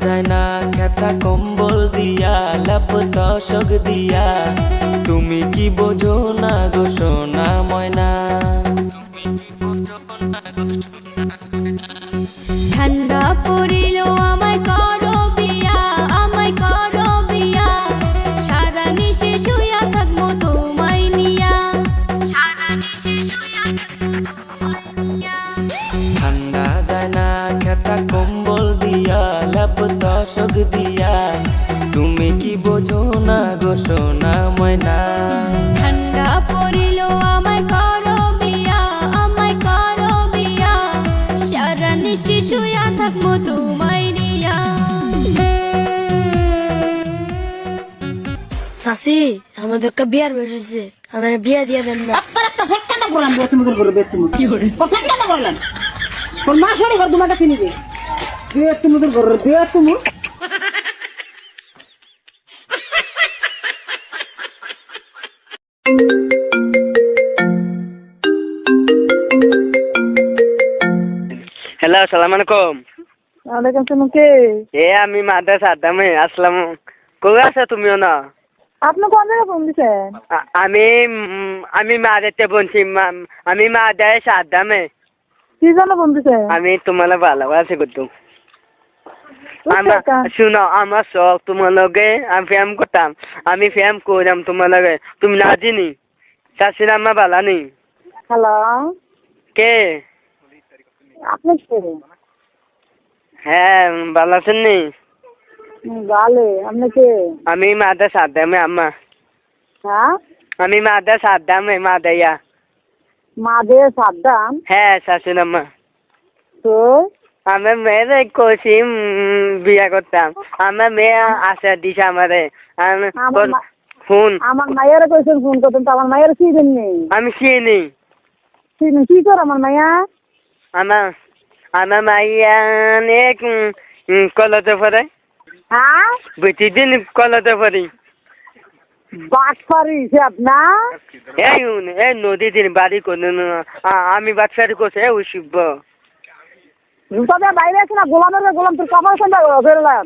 যায় না খেতা কম্বল দিয়া লাপ তশক দিয়া তুমি কি বোঝো না গো সোনা ময়না ঠান্ডা পড়িল আমায় করো বিয়া সারা নিশে শুয়া থাকবো তোমায় নিয়া ঠান্ডা যায় না খেতা কম্বল দিয়া লাপ তশক দিয়া তুমি কি বোঝো না গো সোনা ময়না ঠান্ডা পড়িল আমায় করো বিয়া সারা নিশে শুয়া থাকবো তোমায় নিয়া। চাচি আমাদের একটা বিয়ার বসেছে, আমার বিয়া দিয়ে দেন না। একটা ফেক্কাটা বললাম তুমি করবে তুমি কি করে ফেক্কাটা বললাম তোর মা শাড়ি ঘর তোমাকে কিনবে বিয়ে তুমি করবে বিয়ে তুমি হ্যালো আসসালামু আলাইকুম। ওয়ালাইকুম আসসালাম। কে আমি মাদ্রাসা আদামে আসলাম। কই আছো তুমিও না? আপনি কোন জায়গায় ফোন দিছেন? আমি মাদারতে বলছি, আমি মাদ্রাসা আদামে। কি জন্য ফোন দিছেন? আমি তোমার ভালোবাসি করতো। শুনো আমার শখ তোমার লগে আমি ফ্যাম করতাম, আমি ফ্যাম করলাম তোমার লগে, তুমি না চিনি চাষির আমার ভালো নেই। হ্যালো কে আপনি কে? হ্যাঁ ভালো আছেন নি? ভালো। আপনি কে? আমি মাদ্রাসা আদামে আম্মা। হ্যাঁ আমি মাদ্রাসা আদামে মাদাইয়া। মাদে সাদ্দাম। হ্যাঁ শাশুন আম্মা। তো আমার মেয়ের কষি বিয়া করতাম, আমার মেয়ে আশা দিছে আমারে ফোন। আমার মায়ের কইছেন ফোন করতেন, তো আমার মায়ের কি দেননি? আমি চিনি কি কর আমার মাইয়া? আমার মাইয়া অনেক কলেজে পড়ে। হ্যাঁ বেশি দিন কলেজে পড়ি। বাট পারিস আপনার? এই নদী দিন বাড়ি করে আমি বাচ্চারি করছে ওই শিখব। বাইরে আছে না গোলামের গোলাম তোর কপাল সন্ধ্যা বেরোলাম।